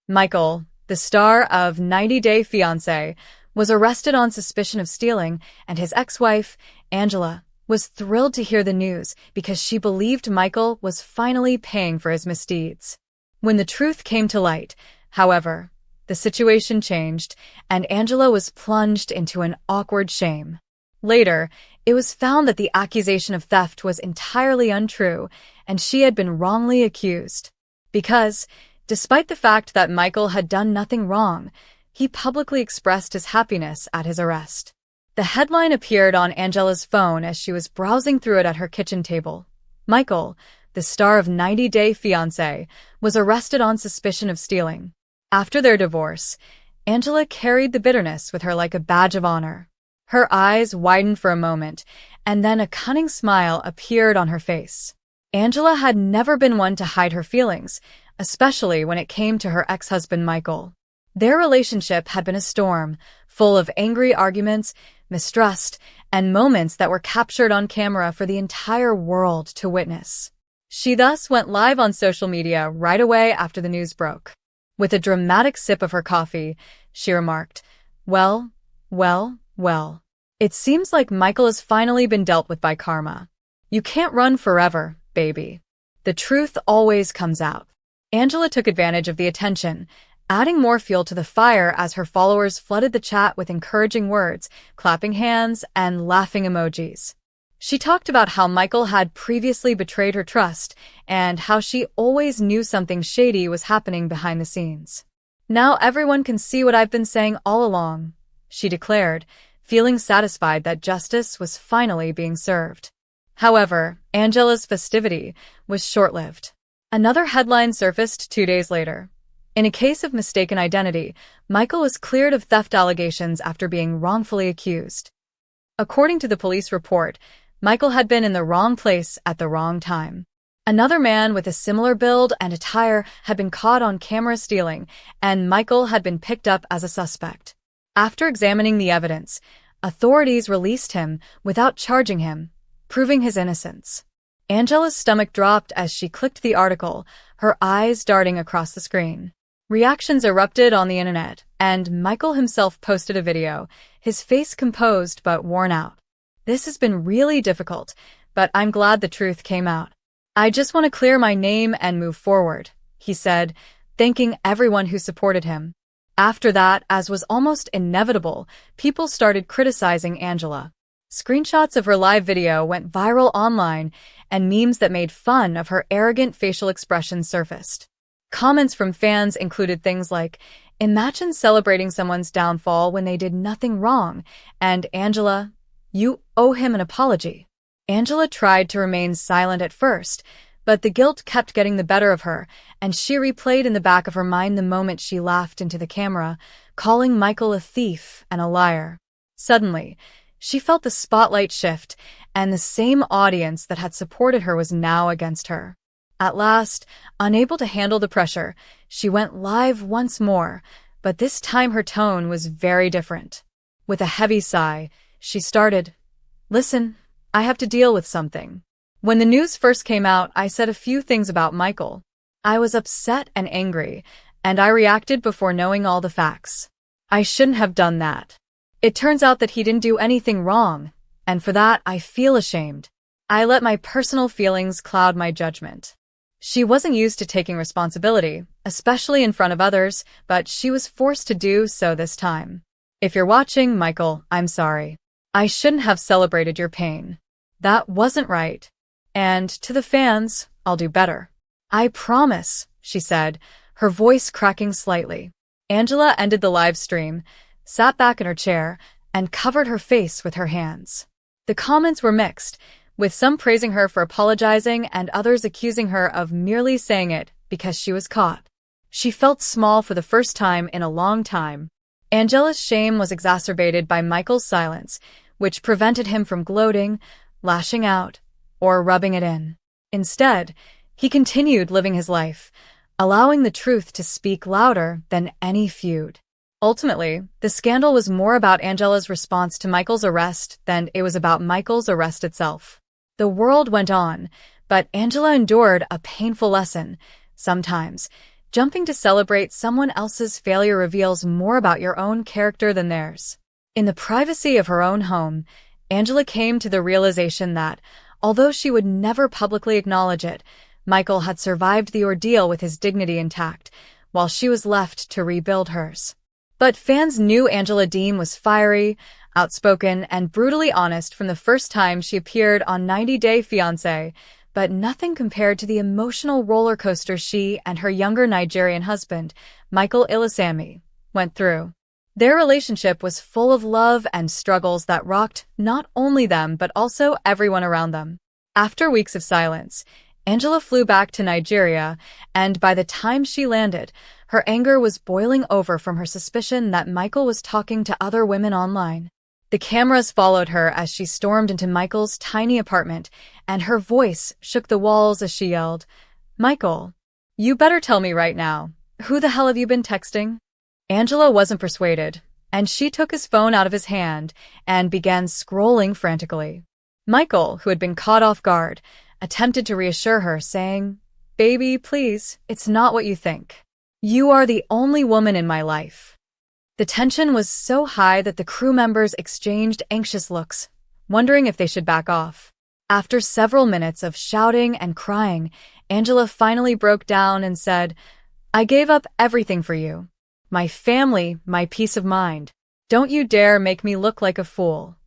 Michael, the star of 90 Day Fiancé, was arrested on suspicion of stealing, and his ex-wife, Angela, was thrilled to hear the news because she believed Michael was finally paying for his misdeeds. When the truth came to light, however, the situation changed, and Angela was plunged into an awkward shame. Later, it was found that the accusation of theft was entirely untrue, and she had been wrongly accused. Because, despite the fact that Michael had done nothing wrong, he publicly expressed his happiness at his arrest. The headline appeared on Angela's phone as she was browsing through it at her kitchen table. Michael, the star of 90 Day Fiancé, was arrested on suspicion of stealing. After their divorce, Angela carried the bitterness with her like a badge of honor. Her eyes widened for a moment, and then a cunning smile appeared on her face. Angela had never been one to hide her feelings, especially when it came to her ex-husband Michael. Their relationship had been a storm, full of angry arguments, mistrust, and moments that were captured on camera for the entire world to witness. She thus went live on social media right away after the news broke. With a dramatic sip of her coffee, she remarked, "Well, it seems like Michael has finally been dealt with by karma. You can't run forever, baby. The truth always comes out." Angela took advantage of the attention, adding more fuel to the fire as her followers flooded the chat with encouraging words, clapping hands, and laughing emojis. She talked about how Michael had previously betrayed her trust and how she always knew something shady was happening behind the scenes. "Now everyone can see what I've been saying all along," she declared, feeling satisfied that justice was finally being served. However, Angela's festivity was short-lived. Another headline surfaced 2 days later. In a case of mistaken identity, Michael was cleared of theft allegations after being wrongfully accused. According to the police report, Michael had been in the wrong place at the wrong time. Another man with a similar build and attire had been caught on camera stealing, and Michael had been picked up as a suspect. After examining the evidence, authorities released him without charging him, proving his innocence. Angela's stomach dropped as she clicked the article, her eyes darting across the screen. Reactions erupted on the internet, and Michael himself posted a video, his face composed but worn out. "This has been really difficult, but I'm glad the truth came out. I just want to clear my name and move forward," he said, thanking everyone who supported him. After that, as was almost inevitable, people started criticizing Angela. Screenshots of her live video went viral online, and memes that made fun of her arrogant facial expressions surfaced. Comments from fans included things like, "Imagine celebrating someone's downfall when they did nothing wrong," and "Angela, you owe him an apology." Angela tried to remain silent at first, but the guilt kept getting the better of her, and she replayed in the back of her mind the moment she laughed into the camera, calling Michael a thief and a liar. Suddenly, she felt the spotlight shift, and the same audience that had supported her was now against her. At last, unable to handle the pressure, she went live once more, but this time her tone was very different. With a heavy sigh, she started, "Listen, I have to deal with something. When the news first came out, I said a few things about Michael. I was upset and angry, and I reacted before knowing all the facts. I shouldn't have done that. It turns out that he didn't do anything wrong, and for that I feel ashamed. I let my personal feelings cloud my judgment." She wasn't used to taking responsibility, especially in front of others, but she was forced to do so this time. "If you're watching, Michael, I'm sorry. I shouldn't have celebrated your pain. That wasn't right. And to the fans, I'll do better. I promise," she said, her voice cracking slightly. Angela ended the live stream, sat back in her chair, and covered her face with her hands. The comments were mixed, with some praising her for apologizing and others accusing her of merely saying it because she was caught. She felt small for the first time in a long time. Angela's shame was exacerbated by Michael's silence, which prevented him from gloating, lashing out, or rubbing it in. Instead, he continued living his life, allowing the truth to speak louder than any feud. Ultimately, the scandal was more about Angela's response to Michael's arrest than it was about Michael's arrest itself. The world went on, but Angela endured a painful lesson. Sometimes, Jumping to celebrate someone else's failure reveals more about your own character than theirs. In the privacy of her own home, Angela came to the realization that, although she would never publicly acknowledge it, Michael had survived the ordeal with his dignity intact, while she was left to rebuild hers. But fans knew Angela Deem was fiery, outspoken, and brutally honest from the first time she appeared on 90 Day Fiancé, but nothing compared to the emotional roller coaster she and her younger Nigerian husband, Michael Ilisami, went through. Their relationship was full of love and struggles that rocked not only them but also everyone around them. After weeks of silence, Angela flew back to Nigeria, and by the time she landed, her anger was boiling over from her suspicion that Michael was talking to other women online. The cameras followed her as she stormed into Michael's tiny apartment, and her voice shook the walls as she yelled, "Michael, you better tell me right now, who the hell have you been texting?" Angela wasn't persuaded, and she took his phone out of his hand and began scrolling frantically. Michael, who had been caught off guard, attempted to reassure her, saying, "Baby, please, it's not what you think. You are the only woman in my life." The tension was so high that the crew members exchanged anxious looks, wondering if they should back off. After several minutes of shouting and crying, Angela finally broke down and said, "I gave up everything for you. My family, my peace of mind. Don't you dare make me look like a fool."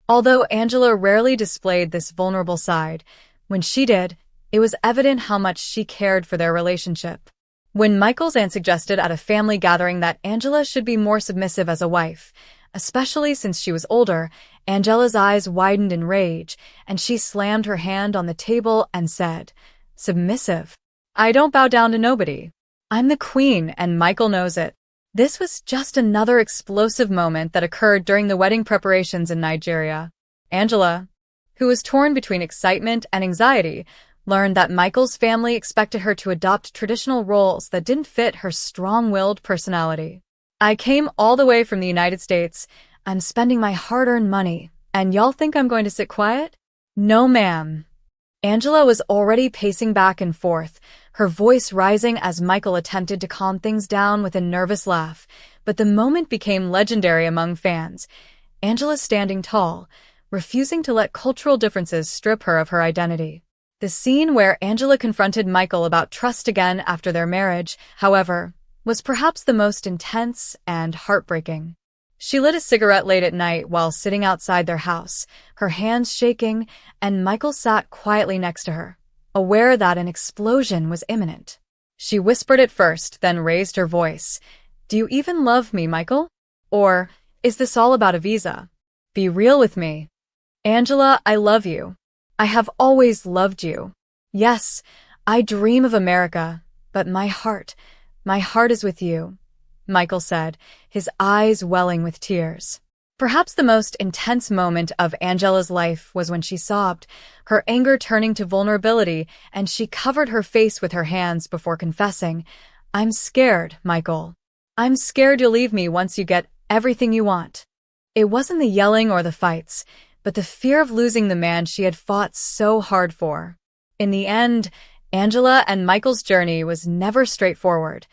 Although Angela rarely displayed this vulnerable side, when she did, it was evident how much she cared for their relationship. When Michael's aunt suggested at a family gathering that Angela should be more submissive as a wife, especially since she was older, Angela's eyes widened in rage, and she slammed her hand on the table and said, "Submissive? I don't bow down to nobody. I'm the queen, and Michael knows it." This was just another explosive moment that occurred during the wedding preparations in Nigeria. Angela, who was torn between excitement and anxiety, learned that Michael's family expected her to adopt traditional roles that didn't fit her strong-willed personality. "I came all the way from the United States. I'm spending my hard-earned money, and y'all think I'm going to sit quiet? No, ma'am." Angela was already pacing back and forth, her voice rising as Michael attempted to calm things down with a nervous laugh, but the moment became legendary among fans. Angela standing tall, refusing to let cultural differences strip her of her identity. The scene where Angela confronted Michael about trust again after their marriage, however, was perhaps the most intense and heartbreaking. She lit a cigarette late at night while sitting outside their house, her hands shaking, and Michael sat quietly next to her, aware that an explosion was imminent. She whispered at first, then raised her voice. "Do you even love me, Michael? Or is this all about a visa? Be real with me." "Angela, I love you. I have always loved you. Yes, I dream of America, but my heart is with you," Michael said, his eyes welling with tears. Perhaps the most intense moment of Angela's life was when she sobbed, her anger turning to vulnerability, and she covered her face with her hands before confessing, "I'm scared, Michael. I'm scared you'll leave me once you get everything you want." It wasn't the yelling or the fights, but the fear of losing the man she had fought so hard for. In the end, Angela and Michael's journey was never straightforward.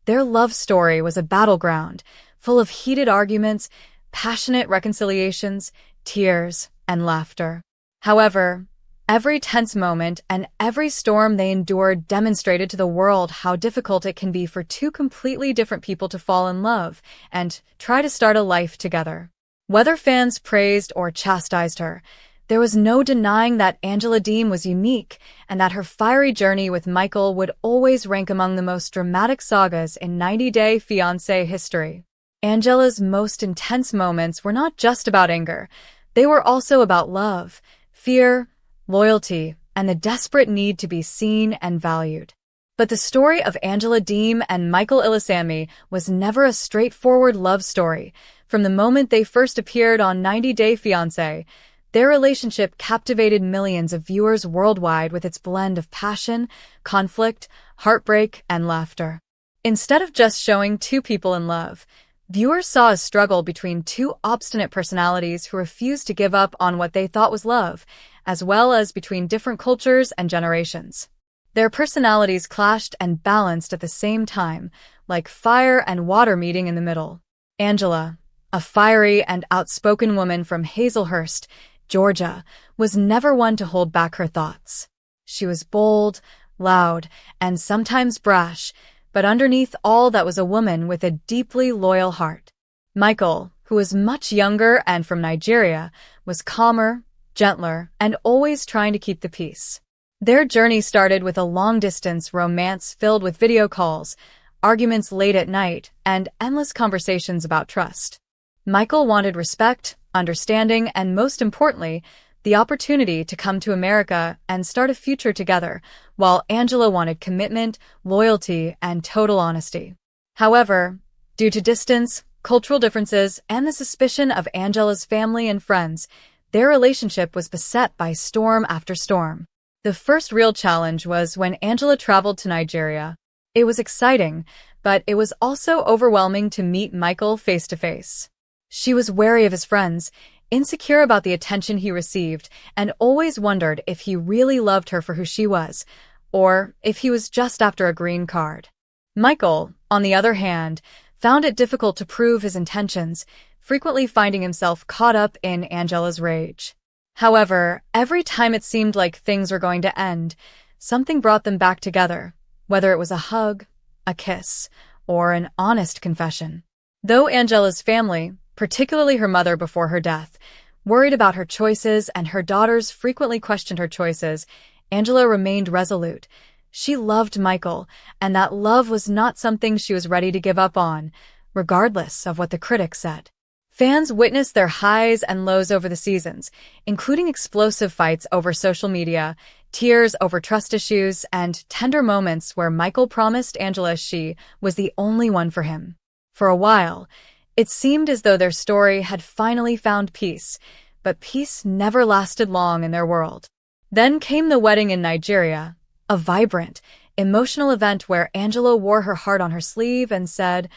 Their love story was a battleground, full of heated arguments, passionate reconciliations, tears, and laughter. However, every tense moment and every storm they endured demonstrated to the world how difficult it can be for two completely different people to fall in love and try to start a life together. Whether fans praised or chastised her, there was no denying that Angela Deem was unique and that her fiery journey with Michael would always rank among the most dramatic sagas in 90 Day Fiancé history. Angela's most intense moments were not just about anger. They were also about love, fear, loyalty, and the desperate need to be seen and valued. But the story of Angela Deem and Michael Ilisami was never a straightforward love story. From the moment they first appeared on 90 Day Fiancé, their relationship captivated millions of viewers worldwide with its blend of passion, conflict, heartbreak, and laughter. Instead of just showing two people in love, viewers saw a struggle between two obstinate personalities who refused to give up on what they thought was love, as well as between different cultures and generations. Their personalities clashed and balanced at the same time, like fire and water meeting in the middle. Angela, a fiery and outspoken woman from Hazelhurst, Georgia, was never one to hold back her thoughts. She was bold, loud, and sometimes brash, but underneath all that was a woman with a deeply loyal heart. Michael, who was much younger and from Nigeria, was calmer, gentler, and always trying to keep the peace. Their journey started with a long-distance romance filled with video calls, arguments late at night, and endless conversations about trust. Michael wanted respect, understanding, and most importantly, the opportunity to come to America and start a future together, while Angela wanted commitment, loyalty, and total honesty. However, due to distance, cultural differences, and the suspicion of Angela's family and friends, their relationship was beset by storm after storm. The first real challenge was when Angela traveled to Nigeria. It was exciting, but it was also overwhelming to meet Michael face to face. She was wary of his friends, insecure about the attention he received, and always wondered if he really loved her for who she was, or if he was just after a green card. Michael, on the other hand, found it difficult to prove his intentions, frequently finding himself caught up in Angela's rage. However, every time it seemed like things were going to end, something brought them back together, whether it was a hug, a kiss, or an honest confession. Though Angela's family, particularly her mother before her death, worried about her choices and her daughters frequently questioned her choices, Angela remained resolute. She loved Michael, and that love was not something she was ready to give up on, regardless of what the critics said. Fans witnessed their highs and lows over the seasons, including explosive fights over social media, tears over trust issues, and tender moments where Michael promised Angela she was the only one for him. For a while, it seemed as though their story had finally found peace, but peace never lasted long in their world. Then came the wedding in Nigeria, a vibrant, emotional event where Angela wore her heart on her sleeve and said,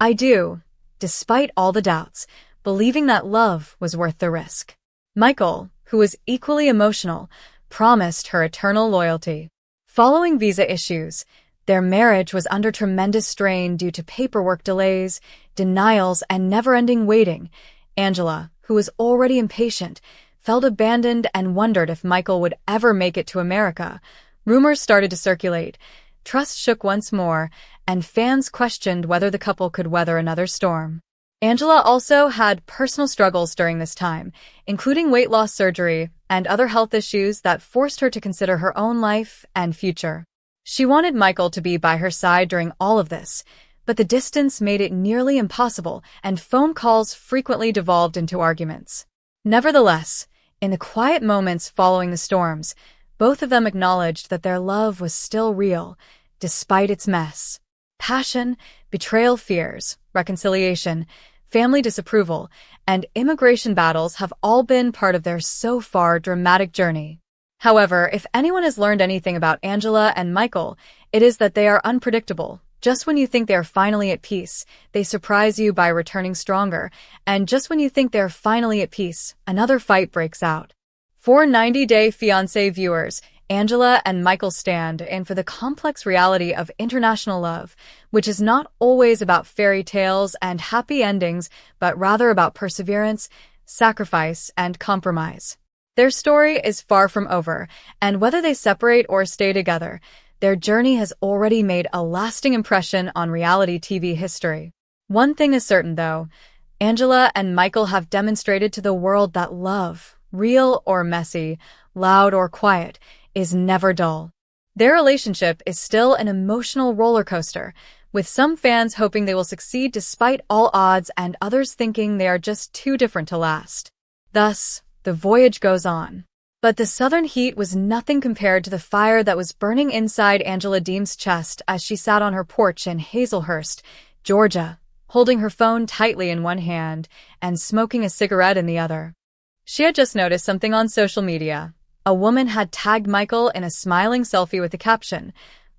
"I do," despite all the doubts, believing that love was worth the risk. Michael, who was equally emotional, promised her eternal loyalty. Following visa issues, their marriage was under tremendous strain due to paperwork delays, denials, and never-ending waiting. Angela, who was already impatient, felt abandoned and wondered if Michael would ever make it to America. Rumors started to circulate, trust shook once more, and fans questioned whether the couple could weather another storm. Angela also had personal struggles during this time, including weight loss surgery and other health issues that forced her to consider her own life and future. She wanted Michael to be by her side during all of this, but the distance made it nearly impossible, and phone calls frequently devolved into arguments. Nevertheless, in the quiet moments following the storms, both of them acknowledged that their love was still real, despite its mess. Passion, betrayal fears, reconciliation, family disapproval, and immigration battles have all been part of their so far dramatic journey. However, if anyone has learned anything about Angela and Michael, it is that they are unpredictable. Just when you think they are finally at peace, they surprise you by returning stronger, and just when you think they are finally at peace, another fight breaks out. For 90-Day Fiancé viewers, Angela and Michael stand in for the complex reality of international love, which is not always about fairy tales and happy endings, but rather about perseverance, sacrifice, and compromise. Their story is far from over, and whether they separate or stay together, their journey has already made a lasting impression on reality TV history. One thing is certain, though, Angela and Michael have demonstrated to the world that love, real or messy, loud or quiet, is never dull. Their relationship is still an emotional roller coaster, with some fans hoping they will succeed despite all odds and others thinking they are just too different to last. Thus, the voyage goes on. But the southern heat was nothing compared to the fire that was burning inside Angela Deem's chest as she sat on her porch in Hazelhurst, Georgia, holding her phone tightly in one hand and smoking a cigarette in the other. She had just noticed something on social media. A woman had tagged Michael in a smiling selfie with the caption,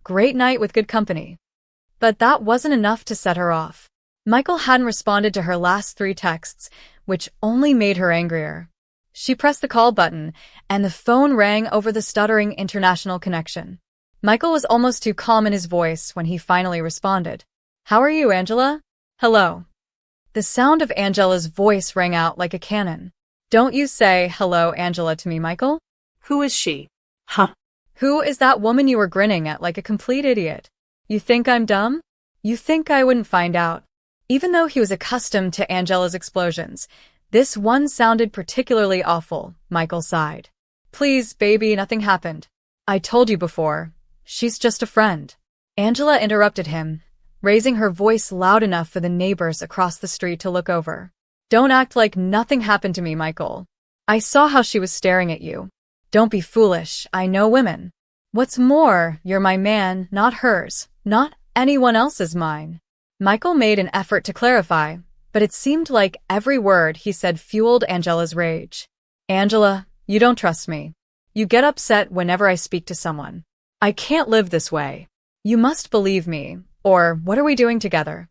"Great night with good company." But that wasn't enough to set her off. Michael hadn't responded to her last 3 texts, which only made her angrier. She pressed the call button, and the phone rang over the stuttering international connection. Michael was almost too calm in his voice when he finally responded. How are you, Angela? Hello. The sound of Angela's voice rang out like a cannon. Don't you say hello, Angela, to me, Michael? Who is she? Huh. Who is that woman you were grinning at like a complete idiot? You think I'm dumb? You think I wouldn't find out? Even though he was accustomed to Angela's explosions, this one sounded particularly awful, Michael sighed. Please, baby, nothing happened. I told you before. She's just a friend. Angela interrupted him, raising her voice loud enough for the neighbors across the street to look over. Don't act like nothing happened to me, Michael. I saw how she was staring at you. Don't be foolish, I know women. What's more, you're my man, not hers, not anyone else's mine. Michael made an effort to clarify, but it seemed like every word he said fueled Angela's rage. Angela, you don't trust me. You get upset whenever I speak to someone. I can't live this way. You must believe me, or what are we doing together?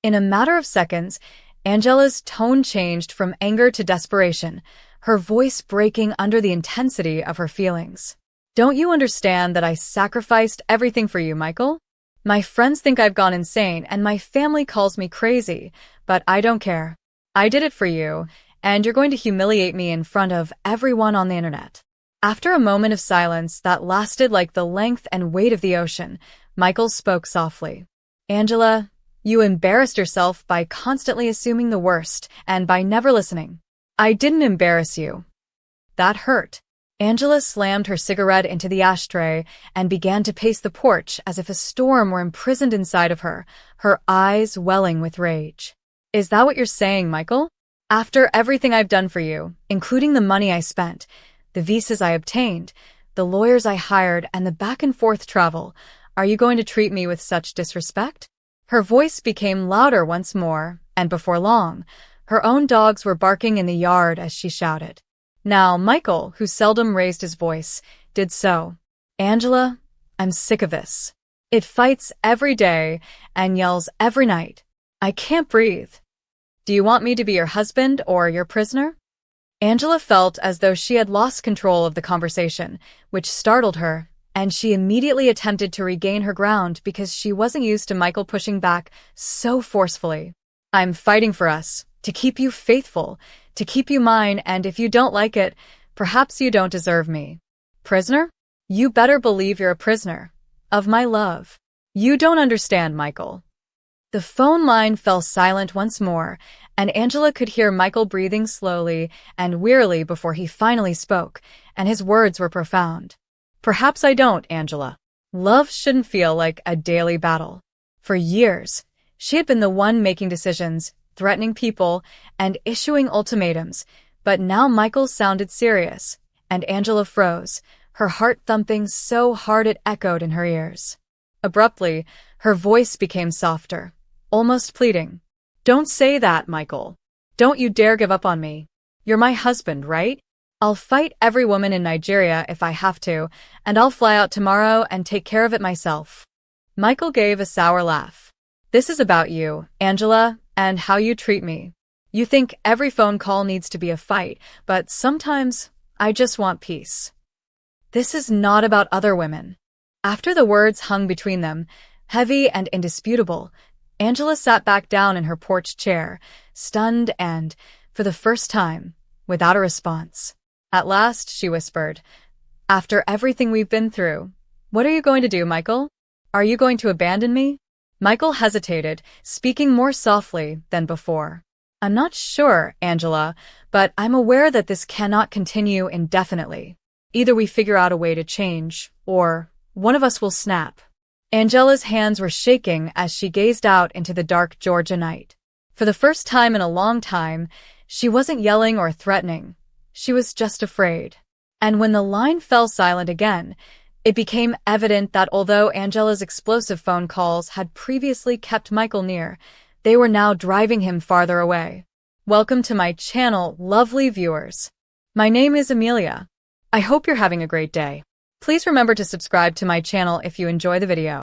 In a matter of seconds, Angela's tone changed from anger to desperation, her voice breaking under the intensity of her feelings. Don't you understand that I sacrificed everything for you, Michael? My friends think I've gone insane and my family calls me crazy, but I don't care. I did it for you, and you're going to humiliate me in front of everyone on the internet. After a moment of silence that lasted like the length and weight of the ocean, Michael spoke softly. Angela, you embarrassed yourself by constantly assuming the worst and by never listening. I didn't embarrass you. That hurt. Angela slammed her cigarette into the ashtray and began to pace the porch as if a storm were imprisoned inside of her, her eyes welling with rage. Is that what you're saying, Michael? After everything I've done for you, including the money I spent, the visas I obtained, the lawyers I hired, and the back-and-forth travel, are you going to treat me with such disrespect? Her voice became louder once more, and before long, her own dogs were barking in the yard as she shouted. Now, Michael, who seldom raised his voice, did so. Angela, I'm sick of this. It fights every day and yells every night. I can't breathe. Do you want me to be your husband or your prisoner? Angela felt as though she had lost control of the conversation, which startled her, and she immediately attempted to regain her ground because she wasn't used to Michael pushing back so forcefully. I'm fighting for us, to keep you faithful, to keep you mine, and if you don't like it, perhaps you don't deserve me. Prisoner? You better believe you're a prisoner. Of my love. You don't understand, Michael. The phone line fell silent once more, and Angela could hear Michael breathing slowly and wearily before he finally spoke, and his words were profound. Perhaps I don't, Angela. Love shouldn't feel like a daily battle. For years, she had been the one making decisions, threatening people, and issuing ultimatums, but now Michael sounded serious, and Angela froze, her heart thumping so hard it echoed in her ears. Abruptly, her voice became softer, almost pleading. Don't say that, Michael. Don't you dare give up on me. You're my husband, right? I'll fight every woman in Nigeria if I have to, and I'll fly out tomorrow and take care of it myself. Michael gave a sour laugh. This is about you, Angela, and how you treat me. You think every phone call needs to be a fight, but sometimes I just want peace. This is not about other women. After the words hung between them, heavy and indisputable, Angela sat back down in her porch chair, stunned and, for the first time, without a response. At last, she whispered, After everything we've been through, what are you going to do, Michael? Are you going to abandon me? Michael hesitated, speaking more softly than before. I'm not sure, Angela, but I'm aware that this cannot continue indefinitely. Either we figure out a way to change, or one of us will snap. Angela's hands were shaking as she gazed out into the dark Georgia night. For the first time in a long time, she wasn't yelling or threatening. She was just afraid. And when the line fell silent again, it became evident that although Angela's explosive phone calls had previously kept Michael near, they were now driving him farther away. Welcome to my channel, lovely viewers. My name is Amelia. I hope you're having a great day. Please remember to subscribe to my channel if you enjoy the video.